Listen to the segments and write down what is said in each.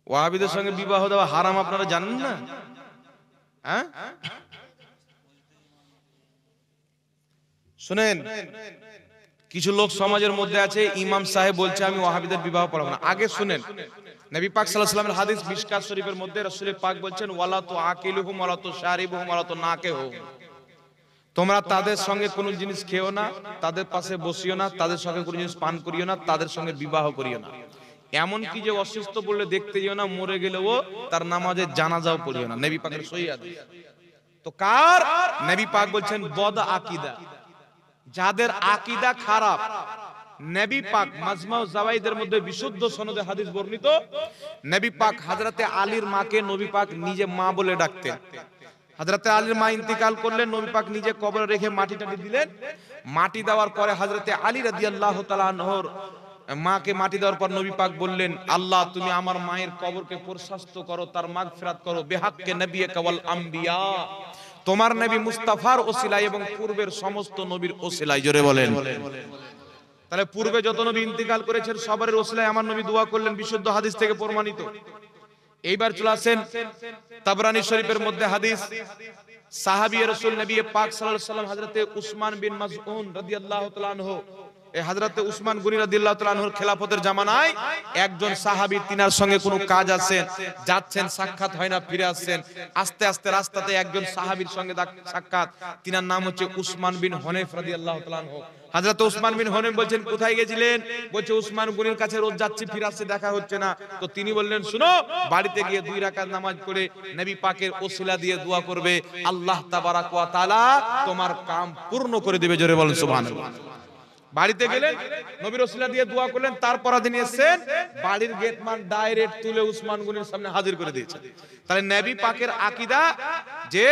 ওয়াহাবিদের সঙ্গে বিবাহ দেওয়া হারাম, আপনারা জানেন না? হ্যাঁ, শুনেন, কিছু লোক সমাজের মধ্যে আছে, ইমাম সাহেব বলছে আমি ওয়াহাবিদের বিবাহ পড়াবো না। আগে শুনেন, নবী পাক সাল্লাল্লাহু আলাইহি ওয়াসাল্লামের হাদিস মিশকাত শরীফের মধ্যে রাসূল পাক বলছেন, ওয়ালা তুআকিলুহুম ওয়ালা তুশারিবুহুম ওয়ালা তুনাকিহুম, তোমরা তাদের সঙ্গে কোন জিনিস খেও না, তাদের পাশে বসিও না, তাদের সঙ্গে কোন জিনিস পান করিও না, তাদের সঙ্গে বিবাহ করিও না। এমন কি যে অসুস্থ বললে দেখতে যেও না, মরে গেলেও তার নামাজের জানাজাও পড়িও না। নবী পাকের সহিহ হাদিস। তো কার? নবী পাক বলছেন বদ আকীদা, যাদের আকীদা খারাপ। নবী পাক মাজমাউ জাওয়াইদের মধ্যে বিশুদ্ধ সনদে হাদিস বর্ণিত, নবী পাক হযরতে আলীর মাকে নবী পাক নিজে মা বলে ডাকতেন। হযরতে আলীর মা ইন্তিকাল করলেন, নবী পাক নিজে কবরে রেখে মাটি টাটি দিলেন। মাটি দেওয়ার পরে হযরতে আলী রাদিয়াল্লাহু তাআলা আনহুর মাকে মাটি দেওয়ার পর নবী পাক বললেন, আল্লাহ তুমি আমার মায়ের কবরকে প্রশস্ত করো, তার মাগফিরাত করো, বিহাক্কে নবিয়্যিকা ওয়াল আম্বিয়া, তোমার নবী মুস্তাফার ওসিলায় এবং পূর্বের সমস্ত নবীর ওসিলায়। জোরে বলেন। তাহলে পূর্বে যত নবী ইন্তিকাল করেছেন সবার ওসিলায় আমার নবী দোয়া করলেন, বিশুদ্ধ হাদিস থেকে প্রমাণিত। এইবার চলে আসেন তাবরানী শরীফের মধ্যে হাদিস, সাহাবী রাসূল নবী পাক সাল্লাল্লাহু আলাইহি ওয়াসাল্লাম হযরতে উসমান বিন মাযউন রাদিয়াল্লাহু তাআলা আনহু, এই হযরতে উসমান গনি রাদিয়াল্লাহু তাআলা আনহুর খেলাফতের জামানায় একজন সাহাবী তিনার সঙ্গে কোনো কাজ আছেন, যাচ্ছেন, সাক্ষাৎ হয় না, ফিরে আসছেন। আস্তে আস্তে রাস্তাতে একজন সাহাবীর সঙ্গে সাক্ষাৎ, তিনার নাম হচ্ছে উসমান বিন হুনাইফ রাদিয়াল্লাহু তাআলা আনহু। হযরত উসমান বিন হুনাইফ বলছেন কোথায় গেছিলেন? বলছে উসমান গনির কাছে রোজ যাচ্ছি, ফিরে আসছে, দেখা হচ্ছে না। তো তিনি বললেন শুনো, বাড়িতে গিয়ে 2 রাকাত নামাজ পড়ে নবী পাকের ওসিলা দিয়ে দোয়া করবে, আল্লাহ তাবারাক ওয়া তাআলা তোমার কাম পূর্ণ করে দিবে। জোরে বলেন সুবহানাল্লাহ। বাড়িতে গেলেন, নবীর ওসিলা দিয়ে দোয়া করলেন, তারপর দিন এসেছেন, বাড়ির গেটমান ডাইরেক্ট তুলে উসমান গনির সামনে হাজির করে দিয়েছে। তাহলে নবী পাকের আকীদা যে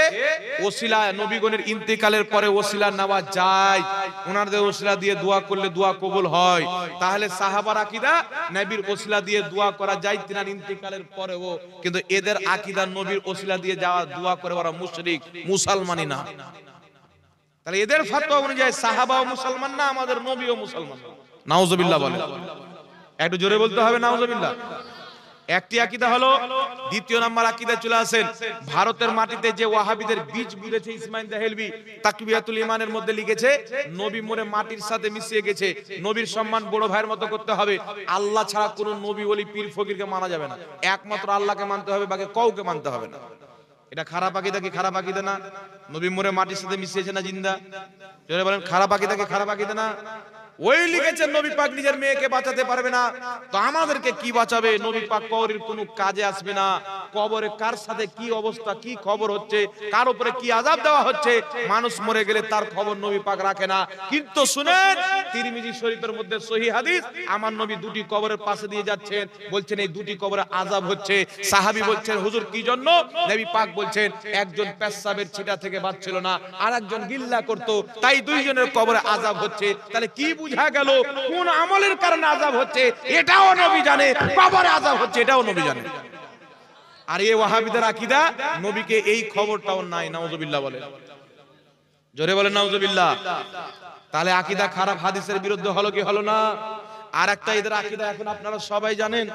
ওসিলা, নবীগণের ইন্তিকালের পরে ওসিলা নেওয়া যায়, ওনাদের ওসিলা দিয়ে দোয়া করলে দোয়া কবুল হয়। তাহলে সাহাবার আকীদা নবীর ওসিলা দিয়ে দোয়া করা যায় তিনার ইন্তিকালের পরেও, কিন্তু এদের আকীদা নবীর ওসিলা দিয়ে যাওয়া দোয়া করে ওরা মুশরিক, মুসলমানই না। তাহলে এদের ফতোয়া অনুযায়ী সাহাবাও মুসলমান না, আমাদের নবীও মুসলমান না। নাউজুবিল্লাহ বলেন, একটু জোরে বলতে হবে নাউজুবিল্লাহ। একটি আকীদা হলো। দ্বিতীয় নাম্বার আকীদা চলে আসেন, ভারতের মাটিতে যে ওয়াহাবিদের বীজ বুনেছে ইসমাইল দেহলভী তাকবিয়াতুল ঈমানের মধ্যে লিখেছে, নবী মরে মাটির সাথে মিশিয়ে গেছে, নবীর সম্মান বড় ভাইয়ের মতো করতে হবে, আল্লাহ ছাড়া কোনো নবী ওলি পীর ফকিরকে মানা যাবে না, একমাত্র আল্লাহকে মানতে হবে, বাকি কাউকে মানতে হবে না। এটা খারাপ আকীদা কি খারাপ আকীদা না? নবী মরে মাটির সাথে মিশিয়েছে না জিন্দা? যারা বলেন খারাপ আকীদা কি খারাপ আকীদা না? ওই লিখেছেন নবী পাক নিজের মেয়েকে বাঁচাতে পারবে না, তো আমাদেরকে কি বাঁচাবে? নবী পাক কবরের কোনো কাজে আসবে না, কবরে কার সাথে কি অবস্থা, কি খবর হচ্ছে, কার উপরে কি আযাব দেওয়া হচ্ছে, মানুষ মরে গেলে তার খবর নবী পাক রাখে না। কিন্তু শুনেন, তিরমিজি শরীফের মধ্যে সহিহ হাদিস, আমার নবী 2টি কবরের পাশে দিয়ে যাচ্ছেন, বলছেন এই 2টি কবরে আযাব হচ্ছে। সাহাবী বলছেন হুজুর কি জন্য? নবী পাক বলছেন একজন পেশাবের ছিটা থেকে বাঁচছিল না, আর একজন গিল্লা করত, তাই 2 জনের কবরে আযাব হচ্ছে। তাহলে কি বুঝা গেল কোন আমলের কারণে আযাব হচ্ছে এটাও নবী জানে, কবরে আযাব হচ্ছে এটাও নবী জানে। আর এই ওয়াহাবিদের আকীদা নবীকে এই খবরটাও নাই। নাউজুবিল্লাহ বলেন, জোরে বলেন নাউজুবিল্লাহ। তাহলে আকীদা খারাপ, হাদিসের বিরুদ্ধে হলো কি হলো না? আর একটা এদের আকীদা এখন আপনারা সবাই জানেন,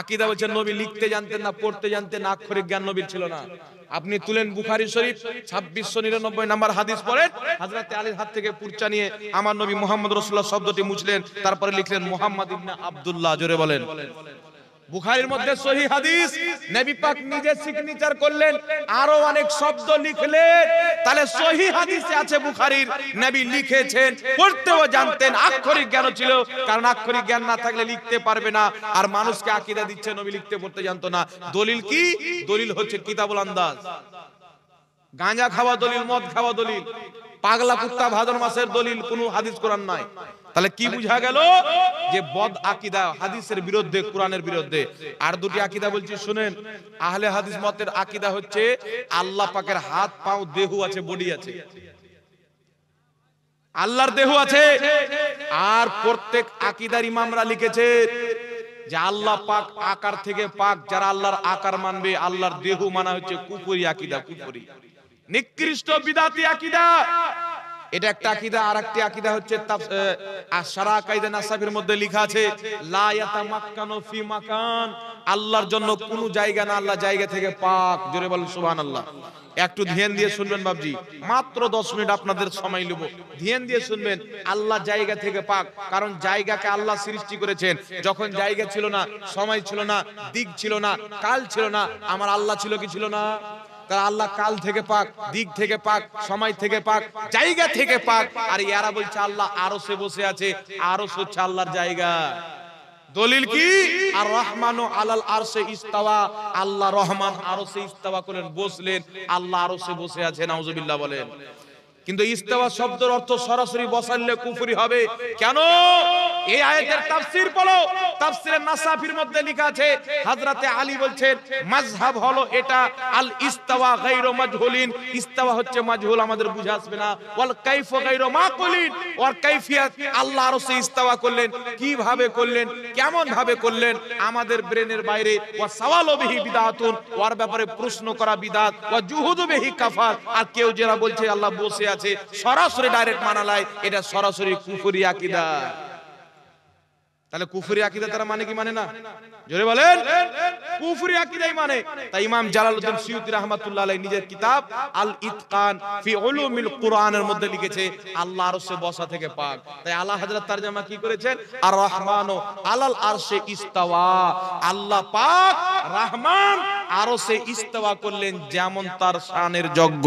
আকীদা হচ্ছে নবী লিখতে জানতেন না, পড়তে জানতেন না, আক্ষরিক জ্ঞান নবীর ছিল না। আপনি তুলেন বুখারী শরীফ 2699 নাম্বার হাদিস পড়েন, হযরতে আলীর হাত থেকে পুরচা নিয়ে আমার নবী মুহাম্মদ রাসূলুল্লাহ শব্দটি মুছলেন, তারপরে লিখলেন মুহাম্মদ ইবনে আব্দুল্লাহ। জোরে বলেন। বুখারীর মধ্যে সহিহ হাদিস, নবী পাক নিজে সিগনেচার করলেন, আরো অনেক শব্দ লিখলেন। তাহলে সহিহ হাদিসে আছে বুখারীর নবী লিখেছেন, পড়তেও জানতেন, আক্ষরিক জ্ঞান ছিল, কারণ আক্ষরিক জ্ঞান না থাকলে লিখতে পারবে না। আর মানুষকে আকীদা দিচ্ছে নবী লিখতে পড়তে জানতো না। দলিল কি? দলিল হচ্ছে কিতাবুল আন্দাজ, গাঁজা খাওয়া দলিল, মদ খাওয়া দলিল, পাগলা কুত্তা ভাদর মাসের দলিল, কোনো হাদিস কোরআন নাই। তাহলে কি বুঝা গেল? যে বদ আকীদা, হাদিসের বিরুদ্ধে, কোরআনের বিরুদ্ধে। আর 2টি আকীদা বলছি শুনেন। আহলে হাদিস মতের আকীদা হচ্ছে আল্লাহ পাকের হাত, পাও, দেহ আছে, বডি আছে, আল্লাহর দেহ আছে। আর প্রত্যেক আকীদার ইমামরা লিখেছে যে আল্লাহ পাক আকার থেকে পাক, যারা আল্লাহর আকার মানবে, আল্লাহর দেহ মানা হচ্ছে কুফরি আকীদা, কুফরি, নিকৃষ্ট বিদাতি আকীদা। এটা একটা আকীদা। আর একটা আকীদা হচ্ছে শারা কায়দা নাসাফির মধ্যে লেখা আছে, লা ইয়াতামাক্কানু ফি মাকান আল্লাহর জন্য কোনো জায়গা না, আল্লাহ জায়গা থেকে পাক। জোরে বলেন সুবহানাল্লাহ। একটু ধ্যান দিয়ে শুনবেন বাবজি, মাত্র 10 মিনিট আপনাদের সময় নেব, ধ্যান দিয়ে শুনবেন। আল্লাহ জায়গা থেকে পাক, কারণ জায়গাকে আল্লাহ সৃষ্টি করেছেন। যখন জায়গা ছিল না, সময় ছিল না, দিক ছিল না, কাল ছিল না, আমার আল্লাহ ছিল কি ছিল না? তার আল্লাহ কাল থেকে পাক, দিক থেকে পাক, সময় থেকে পাক, জায়গা থেকে পাক। আর এরা বলছে আল্লাহ আরশে বসে আছে, আরশ হচ্ছে আল্লাহর জায়গা। দলিল কি? আর রহমানু আলাল আরশে ইস্তাওয়া, আল্লাহ রহমান আরশে ইস্তাওয়া করেন, বসলেন, আল্লাহ আরশে বসে আছে। নাউজুবিল্লাহ বলেন। কিন্তু ইস্তাওয়া শব্দের অর্থ সরাসরি বসাইলে কুফরি হবে। কেন? এই আয়াতের তাফসীর পড়ো, তাফসীরে নাসাফির মধ্যে লেখা আছে, হযরতে আলী বলছেন মাযহাব হলো এটা, আল ইস্তাওয়া গায়রু মাজহুলিন, ইস্তাওয়া হচ্ছে মাজহুল, আমাদের বুঝে আসবে না। ওয়াল কাইফু গায়রু মাকুলিন, ওয়ার কাইফিয়াত, আল্লাহ আরশে ইস্তাওয়া করলেন, কিভাবে করলেন, কেমন ভাবে করলেন, আমাদের ব্রেনের বাইরে। ওয়া সাওয়ালু বিহি বিদআতুন, ওর ব্যাপারে প্রশ্ন করা বিদআত। ওয়া জুহুদু বিহি কাফার, আর কেউ যারা বলছে আল্লাহ বসে আছে সরাসরি ডাইরেক্ট মানালাই, এটা সরাসরি কুফরি আকীদা। তাহলে কুফরি আকীদা তারা মানে কি মানে না? জোরে বলেন। কুফরি আকীদাই মানে। তাই ইমাম জালালউদ্দিন সুয়ুতী রাহমাতুল্লাহ আলাইহি নিজের কিতাব আল ইতকান ফি উলুমিল কুরআনের মধ্যে লিখেছে আল্লাহ আরশে বসা থেকে পাক। তাই আলা হযরত তরজমা কি করেছেন? আর রহমানু আলাল আরশে ইস্তাওয়া, আল্লাহ পাক রহমান আরশে ইস্তাওয়া করলেন, যেমন তার শানের যোগ্য।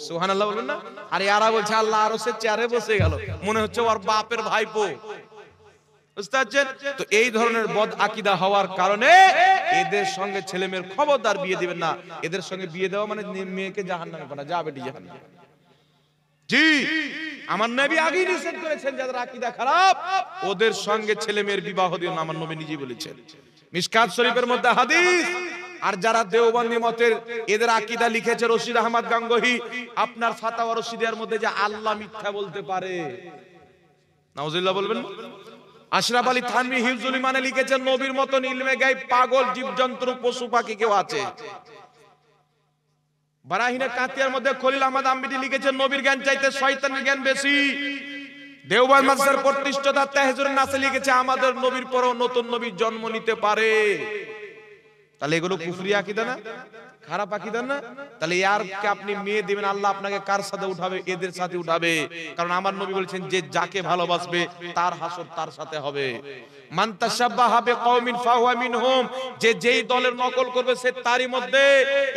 সুবহানাল্লাহ বলবেন না? আর এরা বলছে আল্লাহ আরশের চেয়ারে বসে গেল, মনে হচ্ছে ওর বাপের ভাইপো। বুঝতে পারছেন? তো এই ধরনের বদ আকীদা হওয়ার কারণে এদের সঙ্গে ছেলে মেয়ের খবরদার বিয়ে দিবেন না। এদের সঙ্গে বিয়ে দেওয়া মানে মেয়েকে জাহান্নামে পাঠানো, যা বেটি জাহান্নামে। জি, আমার নবী আগেই নিষেধ করেছেন যাদের আকীদা খারাপ ওদের সঙ্গে ছেলে মেয়ের বিবাহ দিও না, আমার নবী নিজেই বলেছেন। মিশকাত শরীফের মধ্যে হাদিস। আর যারা দেওবন্দি মতের, এদের আকীদা লিখেছে রশিদ আহমদ গাঙ্গোহী আপনার ফাতাওয়া রশিদিয়ার মধ্যে, যে আল্লাহ মিথ্যা বলতে পারে। নাউজুবিল্লাহ বলবেন। আশরাফ আলী থানভী হিফজুল ইমানে লিখেছেন নবীর মতন ইলমে গায়ব পাগল জীবজন্তু পশু পাখি কেউ আছে। বারাহিনে কাতিয়ার মধ্যে খলিল আহমদ আম্বিদি লিখেছেন নবীর জ্ঞান চাইতে শয়তানের জ্ঞান বেশি। দেওবন্দ মাদ্রাসার প্রতিষ্ঠাতা তাহজুর নাসে লিখেছে আমাদের নবীর পরও নতুন নবী জন্ম নিতে পারে। তাহলে এগুলো কুফরি আকীদা না? খারাপ আকীদা না? তাহলে ইয়ারকে আপনি মেয়ে দিবেন, আল্লাহ আপনাকে কার সাথে উঠাবে? এদের সাথে উঠাবে। কারণ আমার নবী বলেছেন যে যাকে ভালোবাসবে তার হাসর তার সাথে হবে। মান তাশাব্বাহা বিকওমিন ফাহুয়া মিনহুম, যে যেই দলের নকল করবে সে তারই মধ্যে।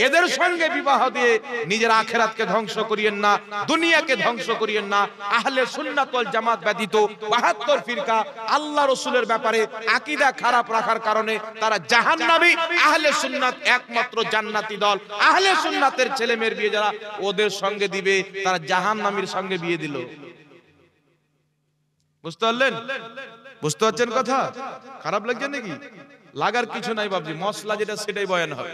এদের সঙ্গে বিবাহ দিয়ে নিজের আখিরাতকে ধ্বংস করিয়েন না, দুনিয়াকে ধ্বংস করিয়েন না। আহলে সুন্নাত ওয়াল জামাত ব্যতীত 72 ফিরকা আল্লাহ রাসূলের ব্যাপারে আকীদা খারাপ রাখার কারণে তারা জাহান্নামী। আহলে সুন্নাত একমাত্র জান্নাতি দল। আহলে সুন্নাতের ছেলে মেয়ের বিয়ে যারা ওদের সঙ্গে দিবে তারা জাহান্নামীর সঙ্গে বিয়ে দিল। বুঝতে পারলেন? বুঝতে পারছেন কথা? খারাপ লাগছে নাকি? লাগার কিছু নাই বাবজি, মশলা যেটা সেটাই বয়ান হবে।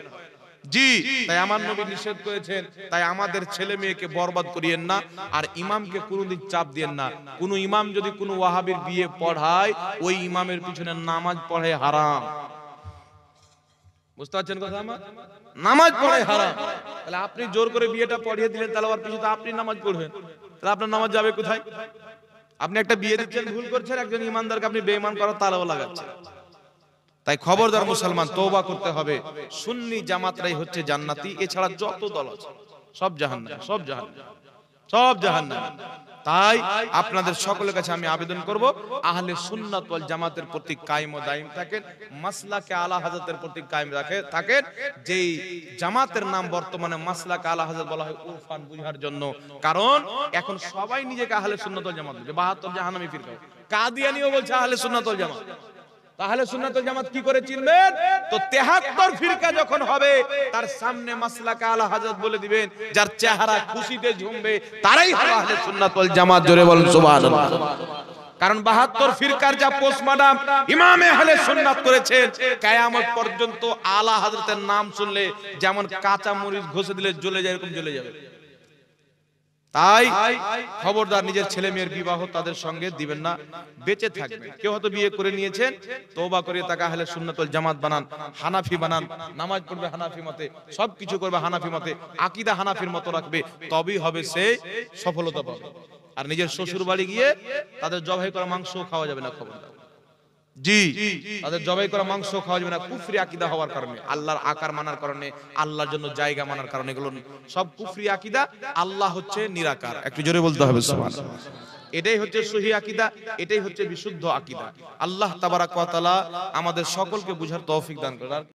জি, তাই আমার নবী নিষেধ করেছেন। তাই আমাদের ছেলে মেয়েকে বরবাদ করিয়েন না, আর ইমামকে কোনোদিন চাপ দিয়েন না। কোন ইমাম যদি কোনো ওয়াহাবির বিয়ে পড়ায়, ওই ইমামের পিছনে নামাজ পড়ে হারাম। বুঝতে পারছেন কথা? আমার নামাজ পড়ে হারাম। তাহলে আপনি জোর করে বিয়েটা পড়িয়ে দিলেন, তাহলে ওর পিছনে আপনি নামাজ পড়বেন, তাহলে আপনার নামাজ যাবে কোথায়? আপনি একটা বিয়ে দিচ্ছেন, ভুল করছেন, একজন ইমানদারকে আপনি বেঈমান করার তালাও লাগাচ্ছেন। তাই খবরদার মুসলমান, তওবা করতে হবে। সুন্নি জামাতরাই হচ্ছে জান্নাতি, এছাড়া যত দল আছে সব জাহান্নামী, সব জাহান্নামী, সব জাহান্নামী। তাই আপনাদের সকলের কাছে আমি আবেদন করব, আহলে সুন্নাত ওয়াল জামাতের প্রতি কায়েম ও দায়ম থাকেন, মাসলাকে আলা হযরতের প্রতি কায়েম থাকেন। যেই জামাতের নাম বর্তমানে মাসলাকে আলা হযরত বলা হয় উরফান বুঝার জন্য। কারণ এখন সবাই নিজেকে আহলে সুন্নাত ওয়াল জামাত বলে, 72 জাহান্নামী ফিরকা। কাদিয়ানীও বলছে আহলে সুন্নাত ওয়াল জামাত। তাহলে সুন্নাত ওয়াল জামাত কি করে চিনবেন? তো 73 ফিরকা যখন হবে তার সামনে মাসলাকে আলা হযরত বলে দিবেন, যার চেহারা খুশিতে ঝুমবে তারাই হবে আহলে সুন্নাত ওয়াল জামাত। জোরে বলেন সুবহানাল্লাহ। কারণ 72 ফিরকার যা পোস্টমর্টম ইমামে আহলে সুন্নাত করেছেন, কিয়ামত পর্যন্ত আলা হযরতের নাম শুনলে যেমন কাঁচা মরিচ ঘষে দিলে জ্বলে যায়, এরকম জ্বলে যাবে। তাই খবরদার নিজের ছেলে মেয়ের বিবাহ তাদের সঙ্গে দিবেন না, বেঁচে থাকবেন। কেউ হয়তো বিয়ে করে নিয়েছেন, তওবা করে তাকে আহলে সুন্নাত ওয়াল জামাত বানান, হানাফি বানান, নামাজ পড়বে হানাফি মতে, সবকিছু করবে হানাফি মতে, আকীদা হানাফির মতো রাখবে, তবেই হবে সে সফলতা পাবে। আর নিজের শ্বশুর বাড়ি গিয়ে তাদের জবাই করা মাংস খাওয়া যাবে না, খবরদার। জি, তাদের জবাই করা মাংস খাওয়া যাবে না কুফরি আকীদা হওয়ার কারণে, আল্লাহর আকার মানার কারণে, আল্লাহর জন্য জায়গা মানার কারণে, এগুলো সব কুফরি আকীদা। আল্লাহ হচ্ছে নিরাকার, একটু জোরে বলতে হবে সুবহানাল্লাহ। এটাই হচ্ছে সহি আকীদা, এটাই হচ্ছে বিশুদ্ধ আকীদা। আল্লাহ তাবারাক ওয়া তাআলা আমাদের সকলকে বুঝার তৌফিক দান করেন।